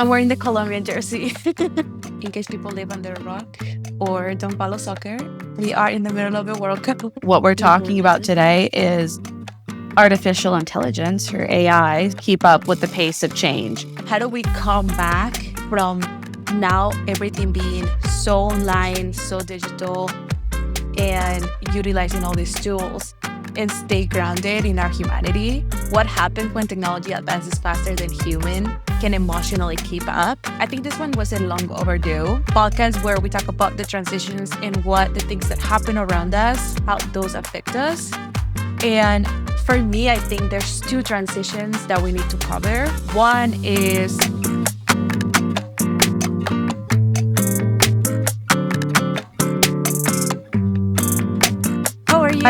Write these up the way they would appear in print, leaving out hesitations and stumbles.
I'm wearing the Colombian jersey. In case people live under a rock or don't follow soccer, we are in the middle of a World Cup. What we're talking about today is artificial intelligence, or AI, keep up with the pace of change. How do we come back from now everything being so online, so digital, and utilizing all these tools and stay grounded in our humanity? What happens when technology advances faster than human can emotionally keep up? I think this one was a long overdue podcast where we talk about the transitions and what the things that happen around us, how those affect us. And for me, I think there's two transitions that we need to cover. One is how are you?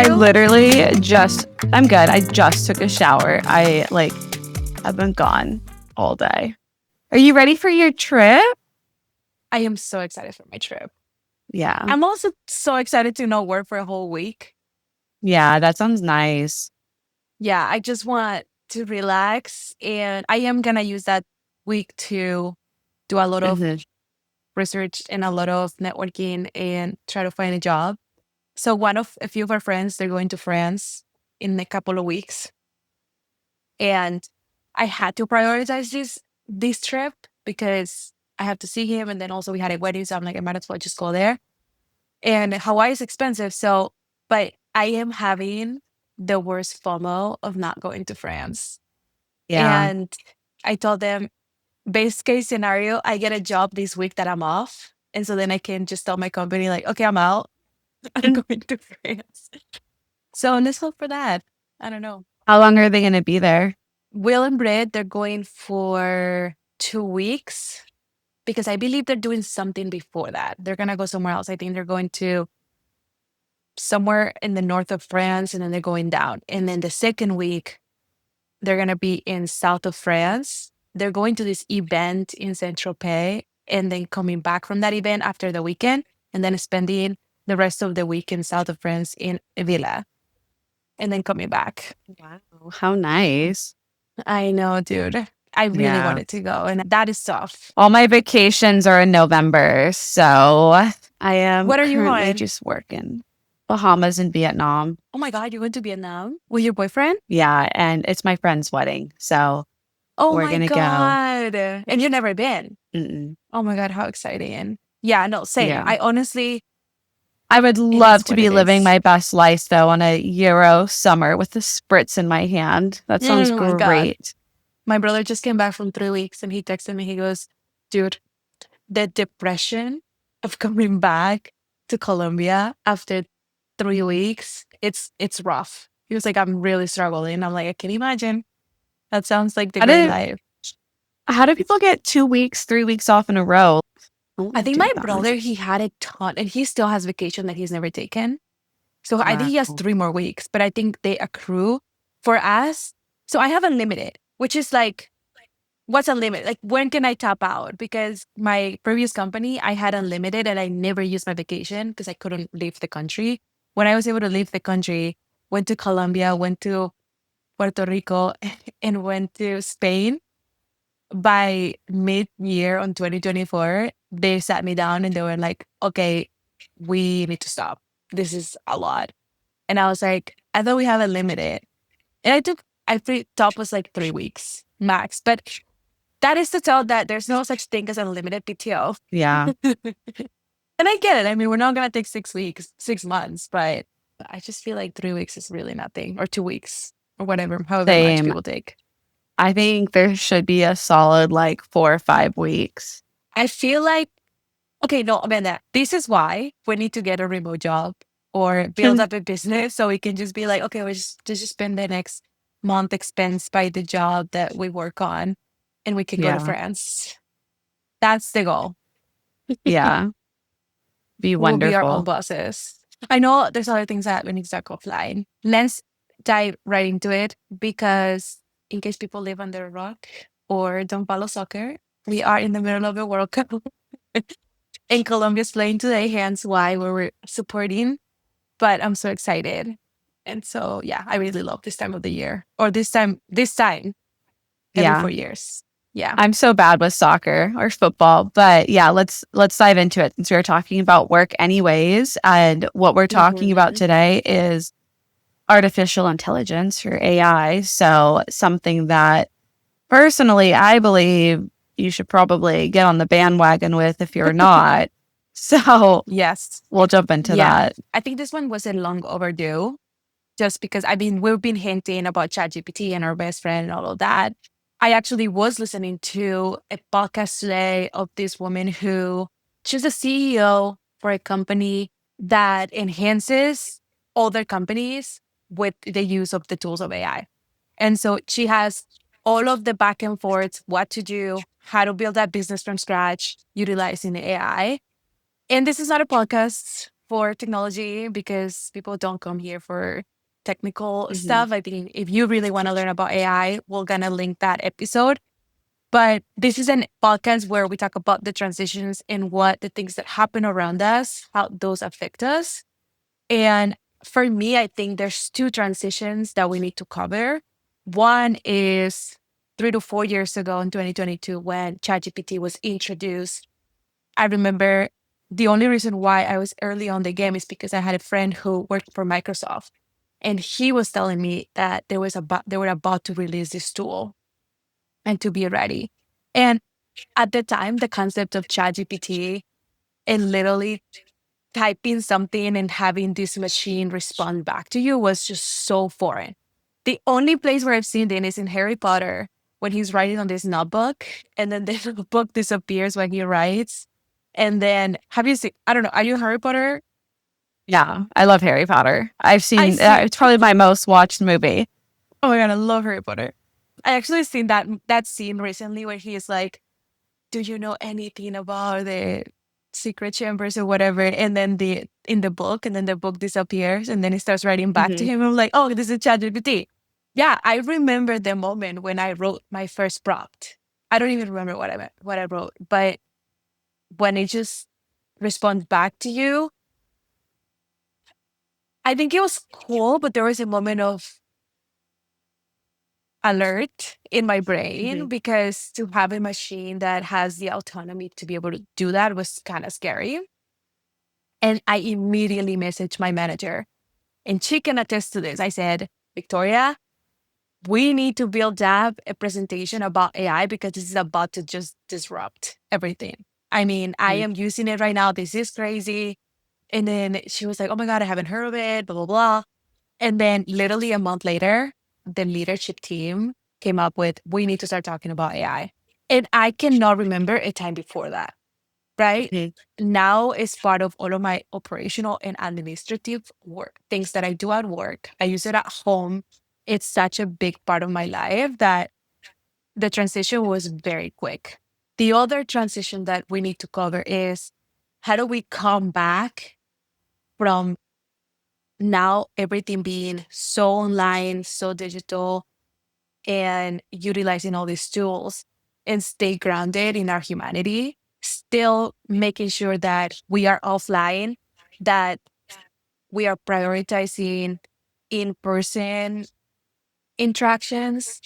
I'm good. I just took a shower. I've been gone all day. Are you ready for your trip? I am so excited for my trip. Yeah. I'm also so excited to not work for a whole week. Yeah, that sounds nice. Yeah, I just want to relax. And I am going to use that week to do a lot of research and a lot of networking and try to find a job. So a few of our friends, they're going to France in a couple of weeks. And I had to prioritize this trip because I have to see him. And then also we had a wedding. So I'm like, I might as well just go there. And Hawaii is expensive. So, but I am having the worst FOMO of not going to France. Yeah. And I told them, best case scenario, I get a job this week that I'm off. And so then I can just tell my company, like, okay, I'm out. I'm going to France. So let's hope for that. I don't know. How long are they going to be there? Will and Brett, they're going for 2 weeks because I believe they're doing something before that. They're going to go somewhere else. I think they're going to somewhere in the north of France and then they're going down. And then the second week, they're going to be in south of France. They're going to this event in Saint-Tropez and then coming back from that event after the weekend and then spending the rest of the week in south of France in a villa and then coming back. Wow, how nice. I know, dude. I really wanted to go and that is tough. All my vacations are in November, so I am What are you currently on? just working. Bahamas and Vietnam. Oh my God, you went to Vietnam with your boyfriend? Yeah, and it's my friend's wedding, so we're my gonna God. And you've never been? go. Oh my God, how exciting. Yeah, no, same. Yeah. I would love to be living my best life, though, on a Euro summer with the spritz in my hand. That sounds great. My brother just came back from 3 weeks and he texted me. He goes, dude, the depression of coming back to Colombia after 3 weeks, it's rough. He was like, I'm really struggling. I'm like, I can imagine. That sounds like the great life. How do people get 2 weeks, 3 weeks off in a row? I think my brother, he had a ton and he still has vacation that he's never taken. So I think he has 3 more weeks, but I think they accrue for us. So I have unlimited, which is like, what's unlimited? Like, when can I tap out? Because my previous company, I had unlimited and I never used my vacation because I couldn't leave the country. When I was able to leave the country, went to Colombia, went to Puerto Rico, and went to Spain. By mid-year on 2024, they sat me down and they were like, okay, we need to stop. This is a lot. And I was like, I thought we have unlimited. And I think top was like 3 weeks max. But that is to tell that there's no such thing as unlimited PTO. Yeah. And I get it. I mean, we're not going to take 6 weeks, 6 months, but I just feel like 3 weeks is really nothing, or 2 weeks, or whatever, however much people take. I think there should be a solid 4 or 5 weeks. I feel like, okay, no, Amanda, this is why we need to get a remote job or build up a business so we can just be like, okay, we just spend the next month expense by the job that we work on and we can go to France. That's the goal. Yeah. Be wonderful. We'll be our own bosses. I know there's other things that we need to talk offline. Let's dive right into it because in case people live under a rock or don't follow soccer, we are in the middle of a World Cup. And Colombia's playing today, hence why we're supporting. But I'm so excited. And so, yeah, I really love this time of the year. Or this time every 4 years. Yeah. I'm so bad with soccer or football, but yeah, let's dive into it since we were talking about work anyways. And what we're talking about Mhm. today is artificial intelligence or AI. So something that personally I believe you should probably get on the bandwagon with if you're not. So Yes. we'll jump into Yeah. that. I think this one was a long overdue just because I mean, we've been hinting about ChatGPT and our best friend and all of that. I actually was listening to a podcast today of this woman who she's a CEO for a company that enhances other companies with the use of the tools of AI. And so she has all of the back and forth, what to do, how to build that business from scratch, utilizing AI. And this is not a podcast for technology because people don't come here for technical Mhm. stuff. I think if you really want to learn about AI, we're going to link that episode. But this is an podcast where we talk about the transitions and what the things that happen around us, how those affect us. And for me, I think there's two transitions that we need to cover. One is 3 to 4 years ago in 2022 when ChatGPT was introduced. I remember the only reason why I was early on the game is because I had a friend who worked for Microsoft, and he was telling me that they were about to release this tool and to be ready. And at the time, the concept of ChatGPT and literally typing something and having this machine respond back to you was just so foreign. The only place where I've seen it is in Harry Potter when he's writing on this notebook and then the notebook disappears when he writes. And then have you seen, I don't know, are you a Harry Potter? Yeah, I love Harry Potter. I've I seen see. it's probably my most watched movie. Oh my God, I love Harry Potter. I actually seen that scene recently where he is like, do you know anything about the secret chambers or whatever? And then the book, and then the book disappears, and then he starts writing back to Mhm. him. I'm like, oh, this is ChatGPT. Yeah, I remember the moment when I wrote my first prompt. I don't even remember what I wrote, but when it just responds back to you, I think it was cool, but there was a moment of alert in my brain Mhm. because to have a machine that has the autonomy to be able to do that was kind of scary. And I immediately messaged my manager, and she can attest to this. I said, Victoria, we need to build up a presentation about AI because this is about to just disrupt everything. I mean, I Mhm. am using it right now. This is crazy. And then she was like, oh my God, I haven't heard of it, blah, blah, blah. And then literally a month later, the leadership team came up with, we need to start talking about AI. And I cannot remember a time before that, right? Mhm. Now it's part of all of my operational and administrative work, things that I do at work. I use it at home. It's such a big part of my life that the transition was very quick. The other transition that we need to cover is how do we come back from now everything being so online, so digital, and utilizing all these tools and stay grounded in our humanity, still making sure that we are offline, that we are prioritizing in person interactions.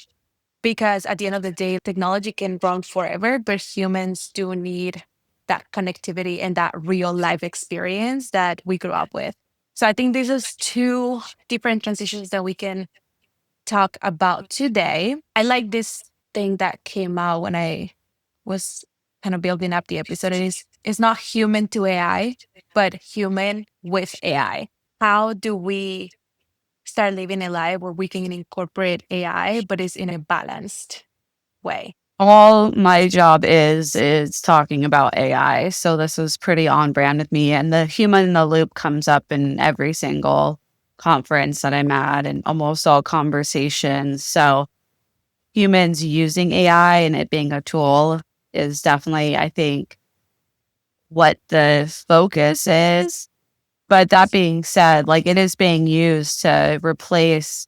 Because at the end of the day, technology can run forever, but humans do need that connectivity and that real life experience that we grew up with. So I think these are two different transitions that we can talk about today. I like this thing that came out when I was kind of building up the episode. It's not human to AI, but human with AI. How do we start living a life where we can incorporate AI, but it's in a balanced way? All my job is talking about AI. So this is pretty on brand with me. And the human in the loop comes up in every single conference that I'm at and almost all conversations. So humans using AI and it being a tool is definitely, I think, what the focus is. But that being said, like it is being used to replace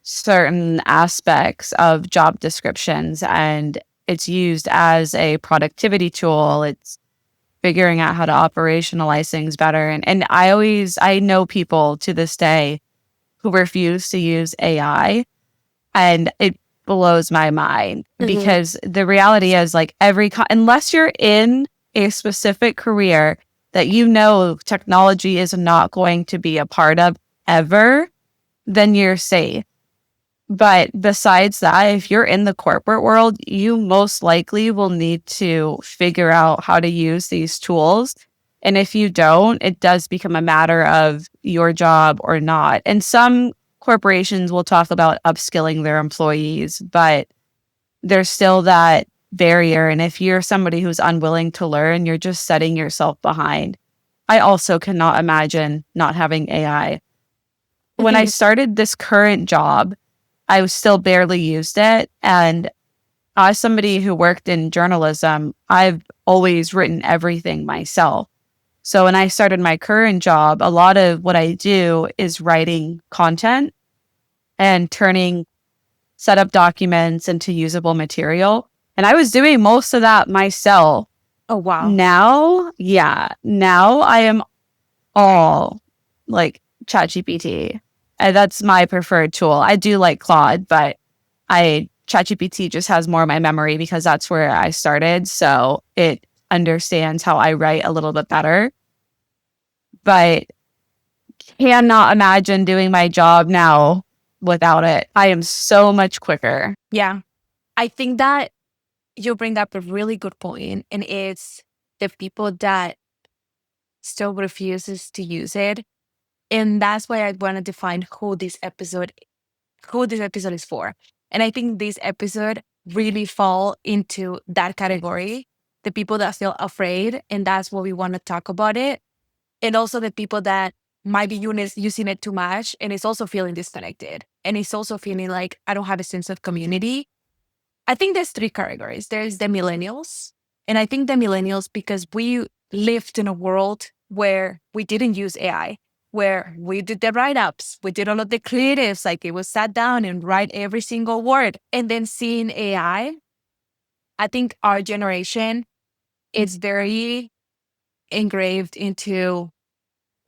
certain aspects of job descriptions and it's used as a productivity tool. It's figuring out how to operationalize things better. And I know people to this day who refuse to use AI. And it blows my mind Mhm. because the reality is like unless you're in a specific career that you know technology is not going to be a part of ever, then you're safe. But besides that, if you're in the corporate world, you most likely will need to figure out how to use these tools. And if you don't, it does become a matter of your job or not. And some corporations will talk about upskilling their employees, but there's still that barrier. And if you're somebody who's unwilling to learn, you're just setting yourself behind. I also cannot imagine not having AI. When I started this current job, I was still barely used it. And as somebody who worked in journalism, I've always written everything myself. So when I started my current job, a lot of what I do is writing content and turning set up documents into usable material. And I was doing most of that myself. Oh, wow. Now I am all like ChatGPT. And that's my preferred tool. I do like Claude, but I ChatGPT just has more of my memory because that's where I started. So it understands how I write a little bit better. But cannot imagine doing my job now without it. I am so much quicker. Yeah. I think that you bring up a really good point, and it's the people that still refuses to use it. And that's why I want to define who this episode is for. And I think this episode really fall into that category, the people that feel afraid, and that's what we want to talk about it. And also the people that might be using it too much and is also feeling disconnected. And it's also feeling like I don't have a sense of community. I think there's three categories. There's the millennials. And I think the millennials, because we lived in a world where we didn't use AI, where we did the write ups, we did all of the creatives, like it was sat down and write every single word. And then seeing I think our generation is very engraved into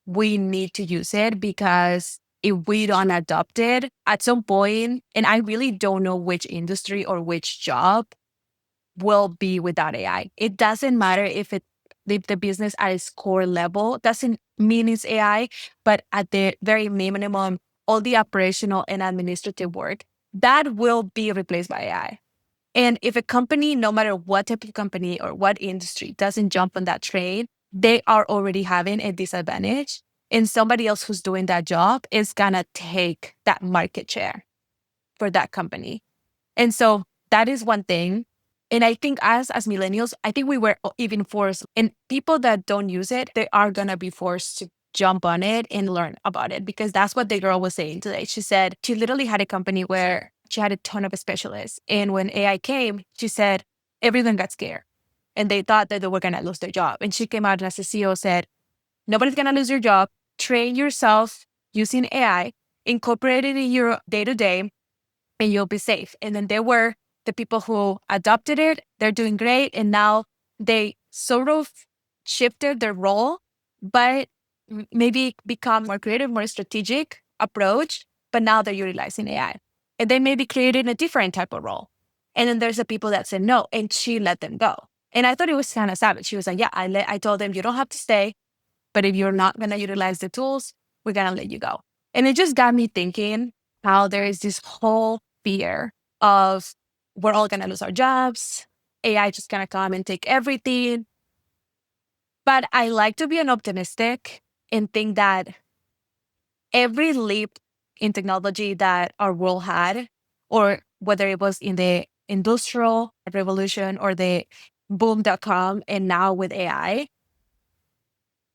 we need to use it because if we don't adopt it at some point, and I really don't know which industry or which job will be without AI. It doesn't matter if the business at its core level doesn't mean it's AI, but at the very minimum, all the operational and administrative work that will be replaced by AI. And if a company, no matter what type of company or what industry, doesn't jump on that train, they are already having a disadvantage. And somebody else who's doing that job is gonna take that market share for that company. And so that is one thing. And I think as millennials, I think we were even forced, and people that don't use it, they are going to be forced to jump on it and learn about it because that's what the girl was saying today. She said she literally had a company where she had a ton of specialists. And when AI came, she said everyone got scared and they thought that they were going to lose their job. And she came out as a CEO said, nobody's going to lose your job. Train yourself using AI, incorporate it in your day to day, and you'll be safe. And then there were the people who adopted it, they're doing great. And now they sort of shifted their role, but maybe become more creative, more strategic approach. But now they're utilizing AI. And they maybe created a different type of role. And then there's the people that said no, and she let them go. And I thought it was kind of savage. She was like, yeah, I told them you don't have to stay, but if you're not going to utilize the tools, we're going to let you go. And it just got me thinking how there is this whole fear of we're all going to lose our jobs. AI just going to come and take everything. But I like to be an optimistic and think that every leap in technology that our world had, or whether it was in the industrial revolution or the boom.com and now with AI,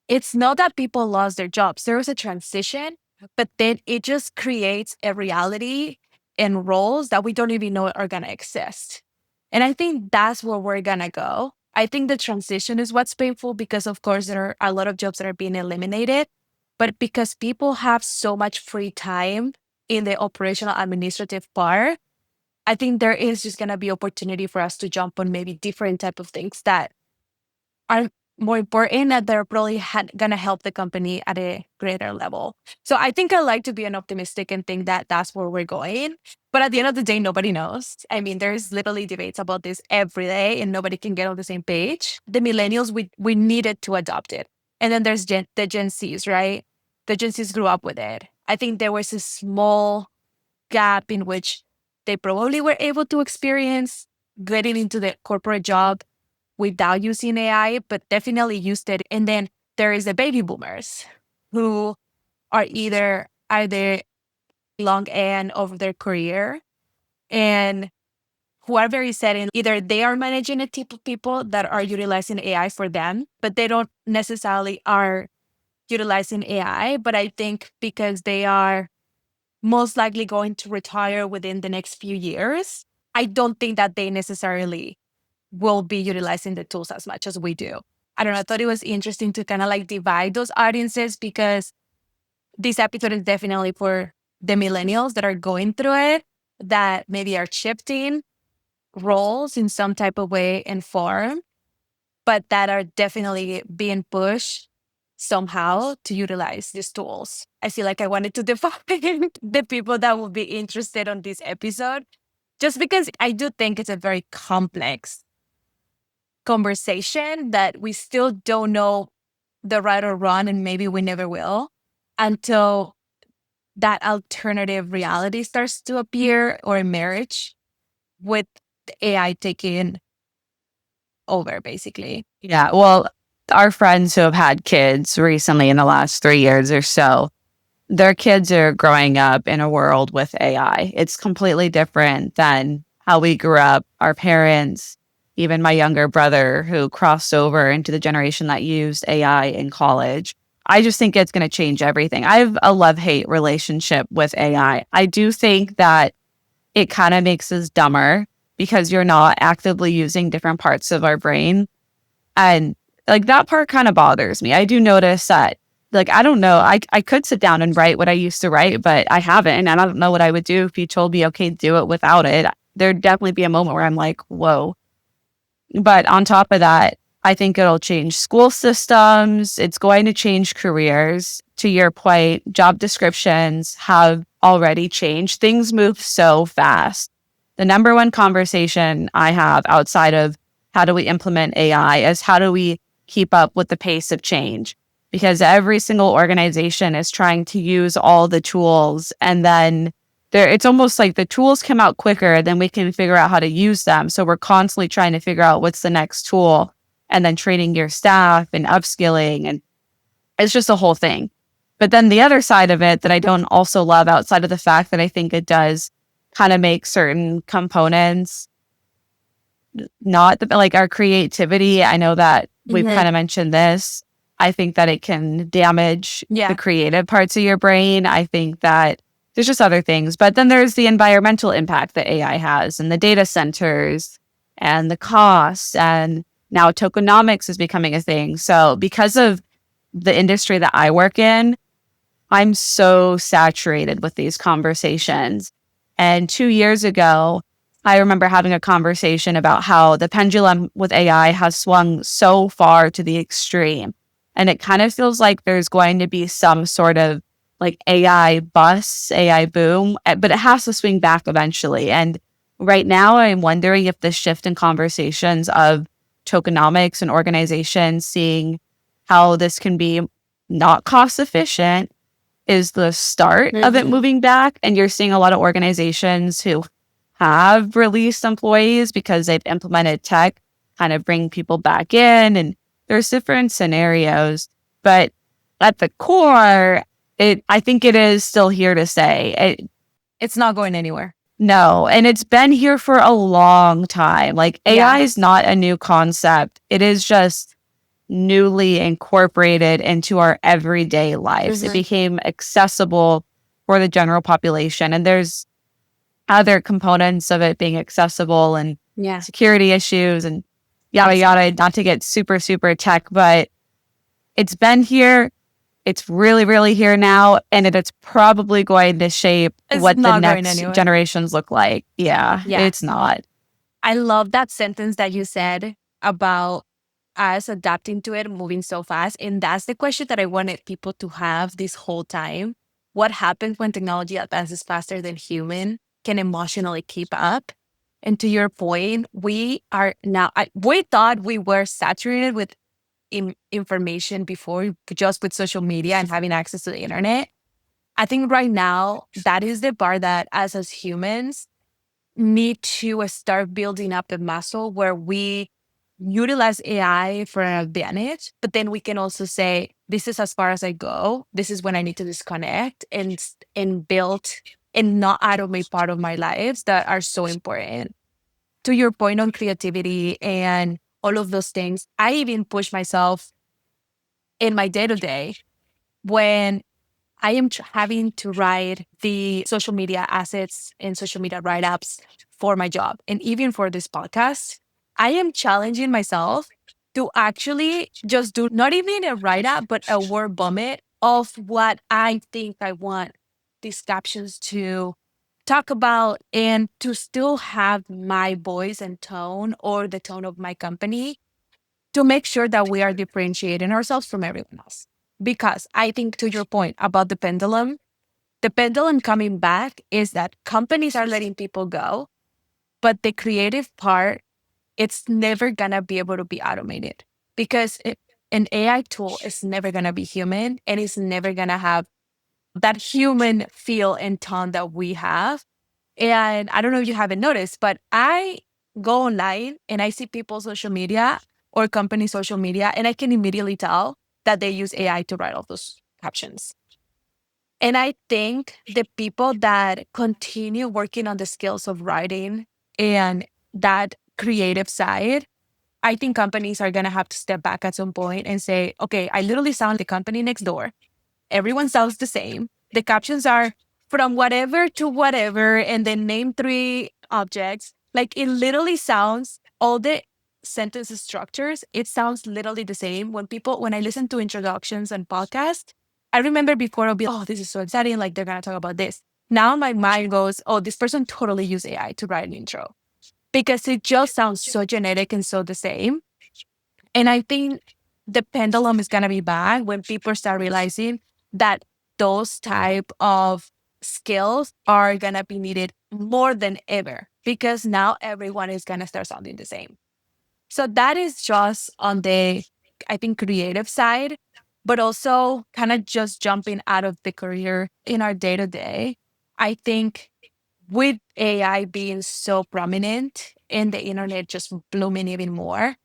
it's not that people lost their jobs. There was a transition, but then it just creates a reality and roles that we don't even know are going to exist. And I think that's where we're going to go. I think the transition is what's painful because, of course, there are a lot of jobs that are being eliminated. But because people have so much free time in the operational administrative part, I think there is just going to be opportunity for us to jump on maybe different type of things that are more important, that they're probably gonna help the company at a greater level. So I think I like to be an optimistic and think that that's where we're going. But at the end of the day, nobody knows. I mean, there's literally debates about this every day, and nobody can get on the same page. The millennials, we needed to adopt it, and then there's the Gen Zs, right? The Gen Zs grew up with it. I think there was a small gap in which they probably were able to experience getting into the corporate job without using AI, but definitely used it. And then there is the baby boomers who are either at the long end of their career and who are very set in either they are managing a team of people that are utilizing AI for them, but they don't necessarily are utilizing AI. But I think because they are most likely going to retire within the next few years, I don't think that they necessarily will be utilizing the tools as much as we do. I don't know. I thought it was interesting to kind of like divide those audiences, because this episode is definitely for the millennials that are going through it, that maybe are shifting roles in some type of way and form, but that are definitely being pushed somehow to utilize these tools. I feel like I wanted to define the people that will be interested on this episode, just because I do think it's a very complex conversation that we still don't know the right or wrong, and maybe we never will until that alternative reality starts to appear or emerge with the AI taking over, basically. Yeah. Well, our friends who have had kids recently in the last 3 years or so, their kids are growing up in a world with AI. It's completely different than how we grew up. Our parents, even my younger brother who crossed over into the generation that used AI in college. I just think it's going to change everything. I have a love-hate relationship with AI. I do think that it kind of makes us dumber because you're not actively using different parts of our brain. And like that part kind of bothers me. I do notice that, like, I don't know, I could sit down and write what I used to write, but I haven't. And I don't know what I would do if you told me, okay, do it without it. There'd definitely be a moment where I'm like, whoa. But on top of that, I think it'll change school systems. It's going to change careers. To your point, job descriptions have already changed. Things move so fast. The number one conversation I have outside of how do we implement AI is how do we keep up with the pace of change? Because every single organization is trying to use all the tools, and then it's almost like the tools come out quicker than we can figure out how to use them. So we're constantly trying to figure out what's the next tool, and then training your staff and upskilling. And it's just a whole thing. But then the other side of it that I don't also love, outside of the fact that I think it does kind of make certain components not like our creativity. I know that we've kind of mentioned this. I think that it can damage the creative parts of your brain. I think that there's just other things. But then there's the environmental impact that AI has, and the data centers and the costs. And now tokenomics is becoming a thing. So because of the industry that I work in, I'm so saturated with these conversations. And 2 years ago, I remember having a conversation about how the pendulum with AI has swung so far to the extreme. And it kind of feels like there's going to be some sort of like AI bust, AI boom, but it has to swing back eventually. And right now, I'm wondering if the shift in conversations of tokenomics and organizations seeing how this can be not cost efficient is the start of it moving back. And you're seeing a lot of organizations who have released employees because they've implemented tech, kind of bring people back in. And there's different scenarios. But at the core, I think it is still here to stay. It's not going anywhere. No. And it's been here for a long time. Like AI is not a new concept. It is just newly incorporated into our everyday lives. It became accessible for the general population. And there's other components of it being accessible and security issues and yada, yada, not to get super, super tech, but it's been here. It's really, really here now. And it's probably going to shape what the next generations look like. Yeah, it's not. I love that sentence that you said about us adapting to it, moving so fast. And that's the question that I wanted people to have this whole time. What happens when technology advances faster than human can emotionally keep up? And to your point, we are now, we thought we were saturated with information before, just with social media and having access to the internet. I think right now, that is the bar that us as humans need to start building up a muscle where we utilize AI for an advantage, but then we can also say, this is as far as I go. This is when I need to disconnect and build and not automate part of my lives that are so important. To your point on creativity and all of those things, I even push myself in my day to day when I am having to write the social media assets and social media write ups for my job. And even for this podcast, I am challenging myself to actually just do not even a write up, but a word vomit of what I think I want these captions to talk about and to still have my voice and tone or the tone of my company to make sure that we are differentiating ourselves from everyone else. Because I think, to your point about the pendulum coming back is that companies are letting people go, but the creative part, it's never going to be able to be automated because an AI tool is never going to be human and it's never going to have that human feel and tone that we have. And I don't know if you haven't noticed, but I go online and I see people's social media or company social media, and I can immediately tell that they use AI to write all those captions. And I think the people that continue working on the skills of writing and that creative side, I think companies are going to have to step back at some point and say, okay, I literally sound like the company next door. Everyone sounds the same. The captions are from whatever to whatever, and then name three objects. Like it literally sounds, all the sentence structures, it sounds literally the same. When I listen to introductions and podcasts, I remember before I'll be, oh, this is so exciting. Like they're going to talk about this. Now my mind goes, oh, this person totally used AI to write an intro because it just sounds so genetic and so the same. And I think the pendulum is going to be back when people start realizing that those type of skills are going to be needed more than ever because now everyone is going to start sounding the same. So that is just on the, I think, creative side, but also kind of just jumping out of the career in our day to day. I think with AI being so prominent and the internet just blooming even more,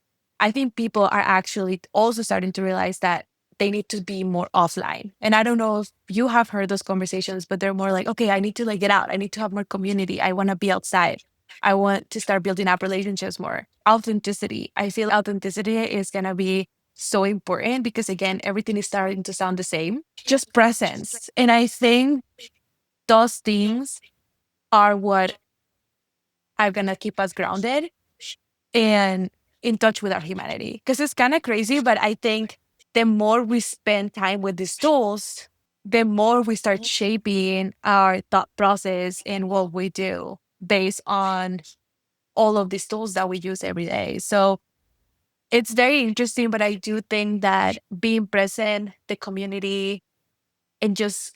I think people are actually also starting to realize that they need to be more offline. And I don't know if you have heard those conversations, but they're more like, okay, I need to like get out. I need to have more community. I want to be outside. I want to start building up relationships more. Authenticity. I feel authenticity is going to be so important because again, everything is starting to sound the same. Just presence. And I think those things are what are going to keep us grounded and in touch with our humanity. Because it's kind of crazy, but I think the more we spend time with these tools, the more we start shaping our thought process and what we do based on all of these tools that we use every day. So it's very interesting, but I do think that being present, the community, and just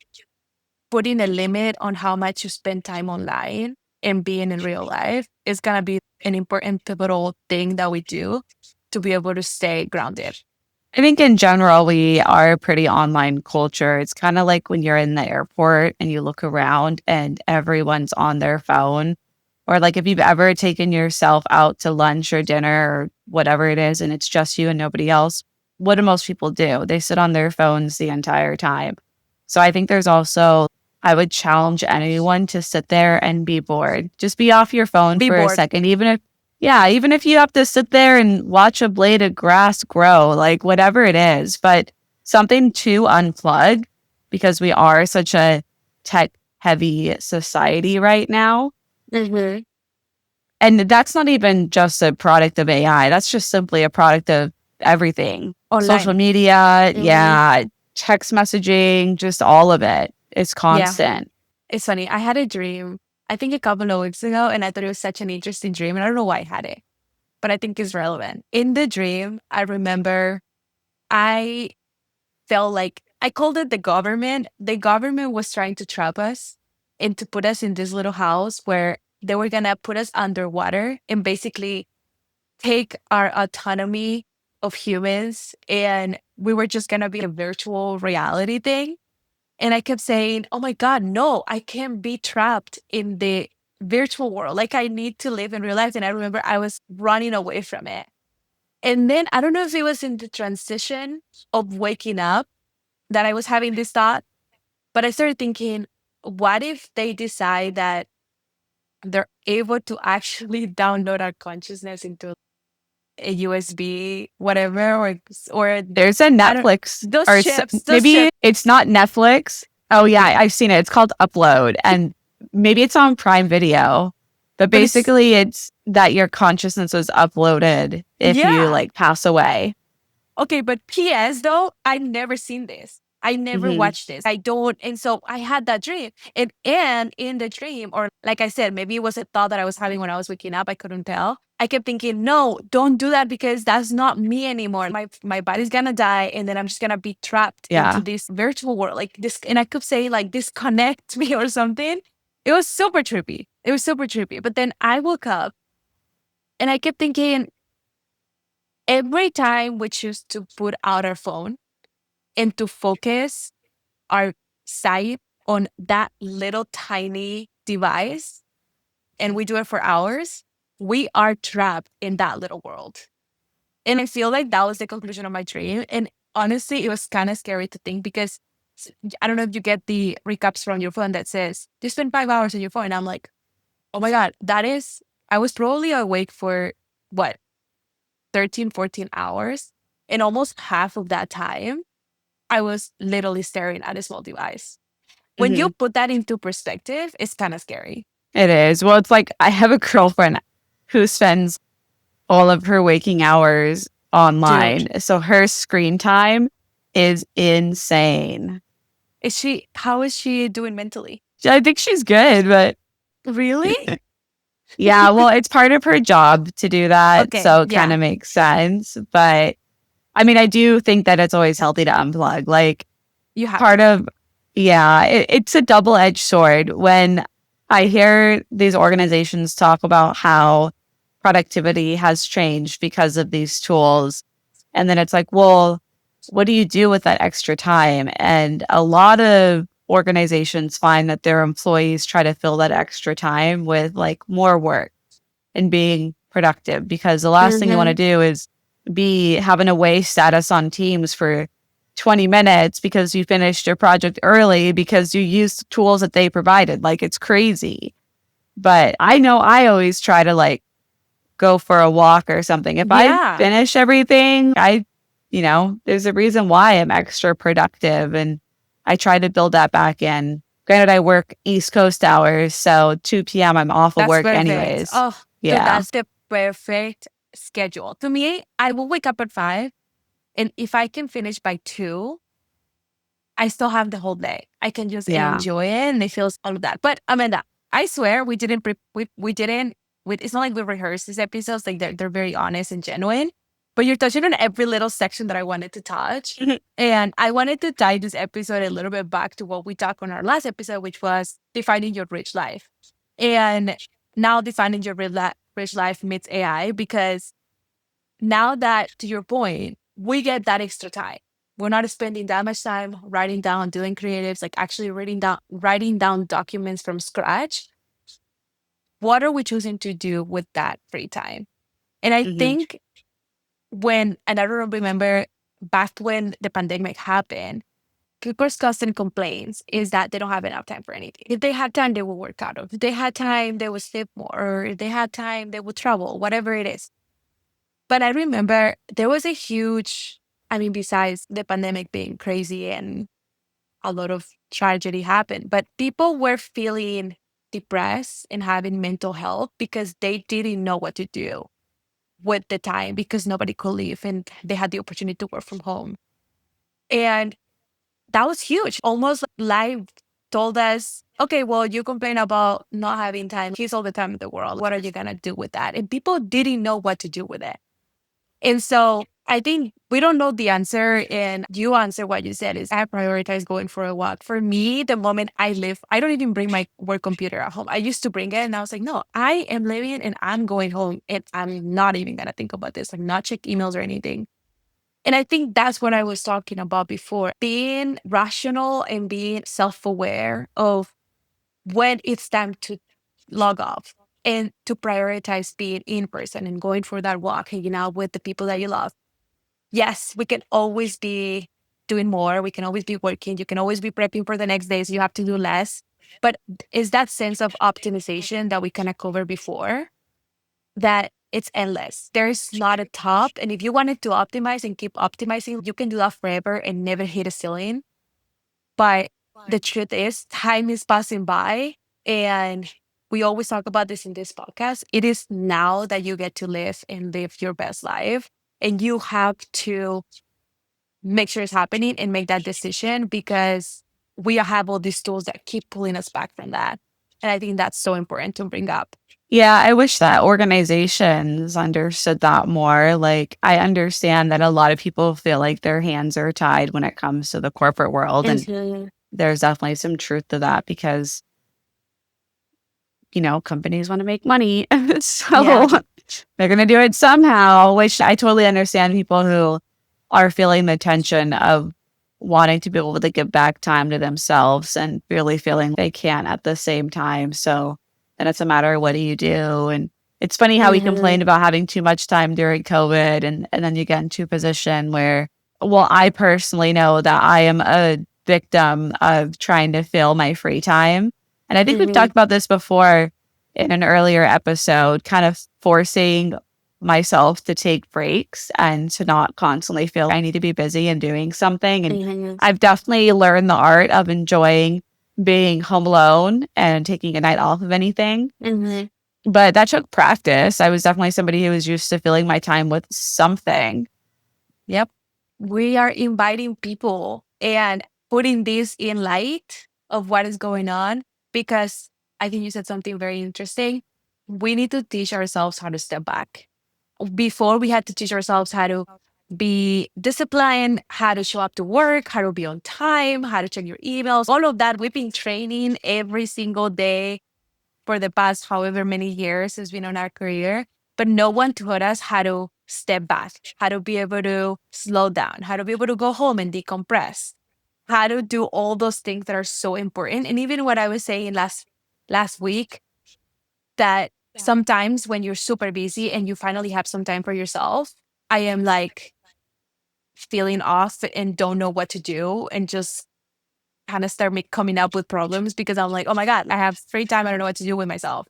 putting a limit on how much you spend time online and being in real life is going to be an important pivotal thing that we do to be able to stay grounded. I think in general, we are a pretty online culture. It's kind of like when you're in the airport and you look around and everyone's on their phone. Or like if you've ever taken yourself out to lunch or dinner or whatever it is, and it's just you and nobody else, what do most people do? They sit on their phones the entire time. So I think there's also, I would challenge anyone to sit there and be bored. Just be off your phone Be for a bored. second, even if yeah, even if you have to sit there and watch a blade of grass grow, like whatever it is, but something to unplug because we are such a tech heavy society right now. Mm-hmm. And that's not even just a product of AI. That's just simply a product of everything. Social Online. media, Mm-hmm. yeah, text messaging, just all of it. It's Yeah. constant. It's funny. I had a dream, I think a couple of weeks ago, and I thought it was such an interesting dream. And I don't know why I had it. but I think it's relevant. In the dream, I remember I felt like I called it the government. The government was trying to trap us and to put us in this little house where they were going to put us underwater and basically take our autonomy of humans. And we were just going to be a virtual reality thing. And I kept saying, oh my God, no, I can't be trapped in the virtual world. Like I need to live in real life. And I remember I was running away from it. And then I don't know if it was in the transition of waking up that I was having this thought, but I started thinking, what if they decide that they're able to actually download our consciousness into a USB, whatever, or There's a I don't Netflix those or chips, those maybe chips. it's not Netflix. Oh yeah, I've seen it. It's called Upload and maybe it's on Prime Video. But But it's basically it's that your consciousness was uploaded if you yeah. like pass away. Okay, but PS though, I never seen this. I never Hmm. watched this. I don't, and so I had that dream, and in the dream, or like I said, maybe it was a thought that I was having when I was waking up. I couldn't tell. I kept thinking, no, don't do that because that's not me anymore. My body's gonna die, and then I'm just gonna be trapped into Yeah. this virtual world, like this. And I kept saying like disconnect me or something. It was super trippy. It was super trippy. But then I woke up, and I kept thinking, every time we choose to put out our phone and to focus our sight on that little tiny device, and we do it for hours, we are trapped in that little world. And I feel like that was the conclusion of my dream. And honestly, it was kind of scary to think because I don't know if you get the recaps from your phone that says, you spend 5 hours on your phone. And I'm like, oh my God, I was probably awake for what, 13, 14 hours. And almost half of that time, I was literally staring at a small device. When you Hmm. put that into perspective, it's kind of scary. It is. Well, it's like I have a girlfriend who spends all of her waking hours Dude, online. So her screen time is insane. how is she doing mentally? I think she's good, but Really? yeah, well, it's part of her job to do that. Okay, So it kind yeah, of makes sense. But I mean, I do think that it's always healthy to unplug. Like, you have part to. of, yeah, it's a double edged sword. When I hear these organizations talk about how productivity has changed because of these tools, and then it's like, well, what do you do with that extra time? And a lot of organizations find that their employees try to fill that extra time with like more work and being productive because the last thing you want to Hmm. do is be having a away status on Teams for 20 minutes because you finished your project early because you used tools that they provided. Like it's crazy. But I know I always try to like go for a walk or something. If I Yeah, finish everything, there's a reason why I'm extra productive and I try to build that back in. Granted, I work East Coast hours, so 2 p.m. I'm off of that's work perfect. anyways. Oh, dude, Yeah. that's the perfect schedule. To me, I will wake up at 5, and if I can finish by 2, I still have the whole day. I can just Yeah. enjoy it and it feels all of that. But Amanda, I swear we didn't it's not like we rehearsed these episodes. Like they're very honest and genuine. But you're touching on every little section that I wanted to touch. And I wanted to tie this episode a little bit back to what we talked on our last episode, which was defining your rich life. And now defining your rich life meets AI, because now that, to your point, we get that extra time. We're not spending that much time writing down, doing creatives, like actually writing down documents from scratch. What are we choosing to do with that free time? And I Hmm. think and I don't remember back when the pandemic happened, people's constant complaints is that they don't have enough time for anything. If they had time, they would work out. If they had time, they would sleep more. Or if they had time, they would travel, whatever it is. But I remember there was a huge, I mean, besides the pandemic being crazy and a lot of tragedy happened, but people were feeling depressed and having mental health because they didn't know what to do with the time because nobody could leave and they had the opportunity to work from home. And that was huge, almost like life. told us, okay, well, you complain about not having time. Here's all the time in the world. What are you going to do with that? And people didn't know what to do with it. And so I think we don't know the answer. And you answer what you said is I prioritize going for a walk. For me, the moment I live, I don't even bring my work computer at home. I used to bring it and I was like, no, I am leaving and I'm going home and I'm not even going to think about this, like not check emails or anything. And I think that's what I was talking about before, being rational and being self aware of when it's time to log off and to prioritize being in person and going for that walk, hanging out with the people that you love. Yes, we can always be doing more. We can always be working. You can always be prepping for the next day. So you have to do less. But is that sense of optimization that we kind of covered before that it's endless. There's not a top. And if you wanted to optimize and keep optimizing, you can do that forever and never hit a ceiling. But the truth is, time is passing by. And we always talk about this in this podcast. It is now that you get to live and live your best life. And you have to make sure it's happening and make that decision because we have all these tools that keep pulling us back from that. And I think that's so important to bring up. Yeah, I wish that organizations understood that more. Like, I understand that a lot of people feel like their hands are tied when it comes to the corporate world. And Mhm. there's definitely some truth to that because, companies want to make money. So Yeah. they're going to do it somehow, which I totally understand people who are feeling the tension of wanting to be able to give back time to themselves and really feeling they can't at the same time. So then it's a matter of what do you do? And it's funny how we complained Mhm. about having too much time during COVID and then you get into a position where, well, I personally know that I am a victim of trying to fill my free time. And I think we've talked Mhm. about this before in an earlier episode, kind of forcing myself to take breaks and to not constantly feel I need to be busy and doing something. And Mhm. I've definitely learned the art of enjoying being home alone and taking a night off of anything. Mhm. But that took practice. I was definitely somebody who was used to filling my time with something. Yep. We are inviting people and putting this in light of what is going on because I think you said something very interesting. We need to teach ourselves how to step back. Before, we had to teach ourselves how to be disciplined, how to show up to work, how to be on time, how to check your emails, all of that. We've been training every single day for the past however many years it's been on our career, but no one taught us how to step back, how to be able to slow down, how to be able to go home and decompress, how to do all those things that are so important. And even what I was saying last week, that sometimes when you're super busy and you finally have some time for yourself, I am like feeling off and don't know what to do and just kind of start coming up with problems because I'm like, oh my God, I have free time. I don't know what to do with myself.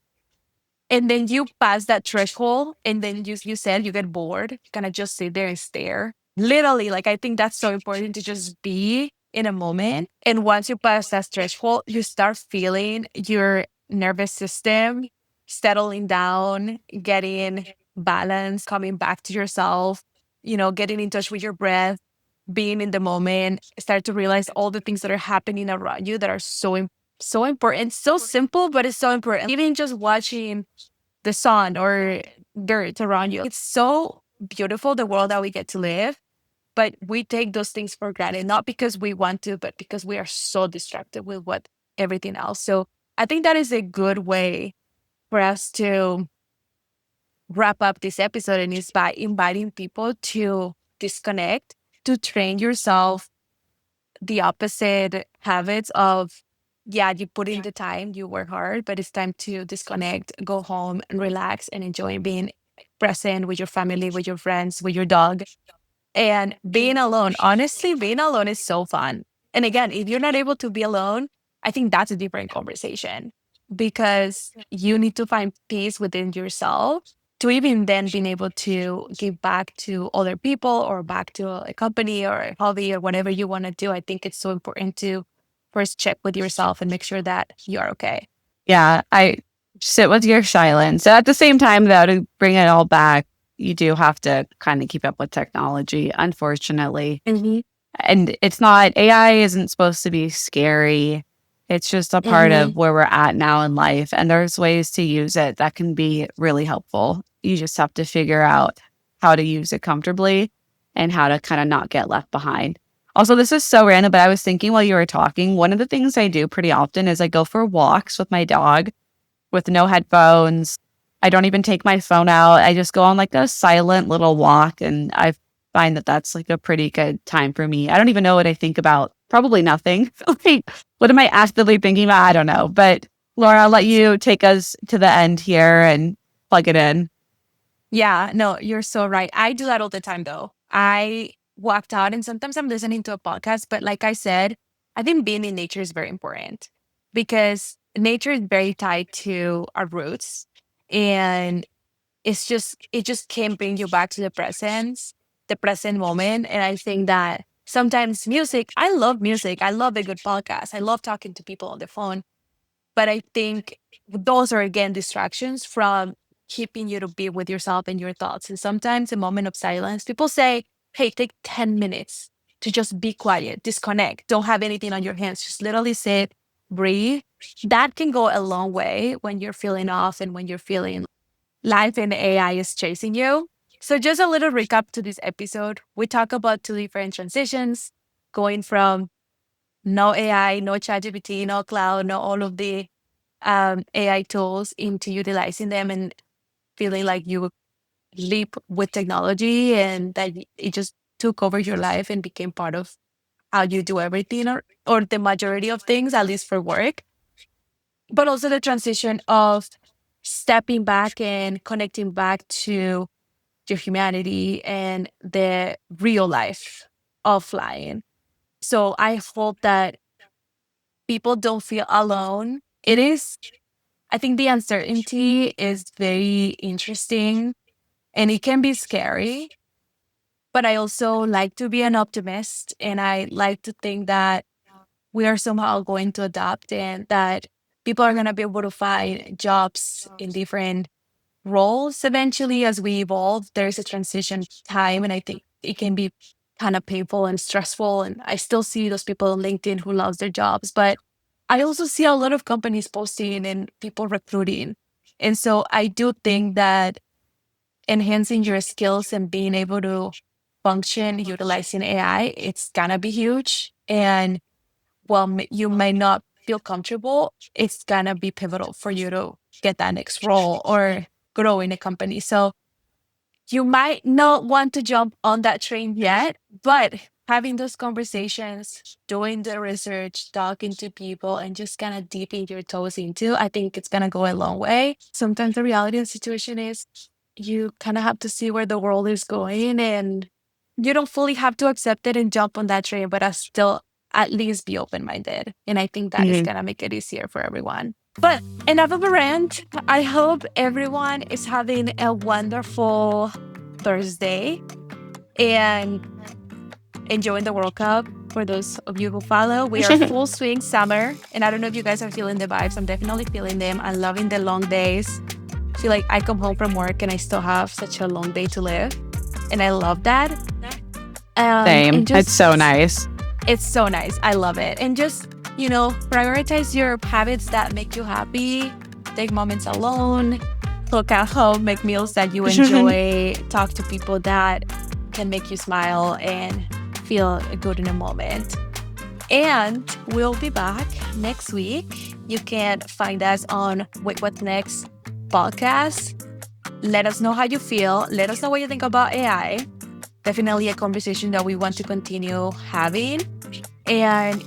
And then you pass that threshold, and then you said you get bored, kind of just sit there and stare. Literally, like I think that's so important to just be in a moment. And once you pass that threshold, you start feeling your nervous system settling down, getting balance, coming back to yourself, getting in touch with your breath, being in the moment, start to realize all the things that are happening around you that are so important, so simple, but it's so important. Even just watching the sun or dirt around you. It's so beautiful, the world that we get to live, but we take those things for granted, not because we want to, but because we are so distracted with what everything else. So I think that is a good way for us to wrap up this episode, and is by inviting people to disconnect, to train yourself the opposite habits of, yeah, you put in the time, you work hard, but it's time to disconnect, go home and relax and enjoy being present with your family, with your friends, with your dog. And being alone, honestly, being alone is so fun. And again, if you're not able to be alone, I think that's a different conversation because you need to find peace within yourself to even then being able to give back to other people or back to a company or a hobby or whatever you want to do. I think it's so important to first check with yourself and make sure that you are okay. Yeah, I sit with your silence. At the same time, though, to bring it all back, you do have to kind of keep up with technology, unfortunately. Hmm. And it's not, AI isn't supposed to be scary. It's just a part of where we're at now in life. And there's ways to use it that can be really helpful. You just have to figure out how to use it comfortably and how to kind of not get left behind. Also, this is so random, but I was thinking while you were talking, one of the things I do pretty often is I go for walks with my dog with no headphones. I don't even take my phone out. I just go on like a silent little walk. And I find that that's like a pretty good time for me. I don't even know what I think about. Probably nothing. Like, what am I actively thinking about? I don't know. But Laura, I'll let you take us to the end here and plug it in. Yeah, no, you're so right. I do that all the time though. I walked out and sometimes I'm listening to a podcast, but like I said, I think being in nature is very important because nature is very tied to our roots and it just can bring you back to the present moment. And I think that sometimes I love music. I love a good podcast. I love talking to people on the phone. But I think those are again distractions from keeping you to be with yourself and your thoughts. And sometimes a moment of silence, people say, hey, take 10 minutes to just be quiet, disconnect, don't have anything on your hands, just literally sit, breathe. That can go a long way when you're feeling off and when you're feeling life and AI is chasing you. So, just a little recap to this episode. We talk about two different transitions going from no AI, no ChatGPT, no cloud, no all of the AI tools into utilizing them and feeling like you leap with technology and that it just took over your life and became part of how you do everything or the majority of things, at least for work. But also the transition of stepping back and connecting back to your humanity and the real life offline. So I hope that people don't feel alone. I think the uncertainty is very interesting and it can be scary, but I also like to be an optimist and I like to think that we are somehow going to adapt and that people are going to be able to find jobs in different roles eventually as we evolve. There's a transition time, and I think it can be kind of painful and stressful. And I still see those people on LinkedIn who loves their jobs, but I also see a lot of companies posting and people recruiting. And so I do think that enhancing your skills and being able to function utilizing AI, it's gonna be huge. And while you may not feel comfortable, it's gonna be pivotal for you to get that next role or grow in a company. So you might not want to jump on that train yet, but having those conversations, doing the research, talking to people, and just kind of dipping your toes into, I think it's gonna go a long way. Sometimes the reality of the situation is you kind of have to see where the world is going and you don't fully have to accept it and jump on that train, but I still at least be open minded. And I think that is going to make it easier for everyone. But enough of a rant. I hope everyone is having a wonderful Thursday and enjoying the World Cup. For those of you who follow, we are full swing summer. And I don't know if you guys are feeling the vibes. I'm definitely feeling them. I'm loving the long days. I feel like I come home from work and I still have such a long day to live. And I love that. Same. It's so nice. It's so nice. I love it. And just, prioritize your habits that make you happy. Take moments alone. Cook at home. Make meals that you enjoy. Talk to people that can make you smile and feel good in a moment. And we'll be back next week. You can find us on Wait What's Next podcast. Let us know how you feel. Let us know what you think about AI. Definitely a conversation that we want to continue having. And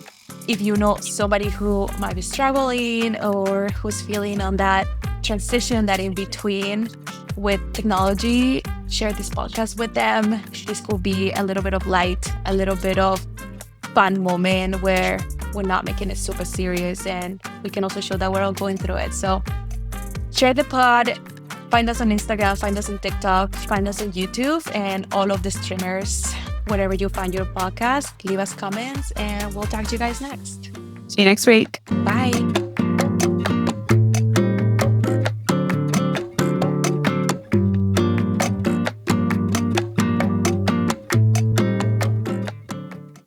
if you know somebody who might be struggling or who's feeling on that transition, that in between with technology, share this podcast with them. This could be a little bit of light, a little bit of fun moment where we're not making it super serious and we can also show that we're all going through it. So share the pod. Find us on Instagram, find us on TikTok, find us on YouTube, and all of the streamers, wherever you find your podcast. Leave us comments, and we'll talk to you guys next. See you next week. Bye.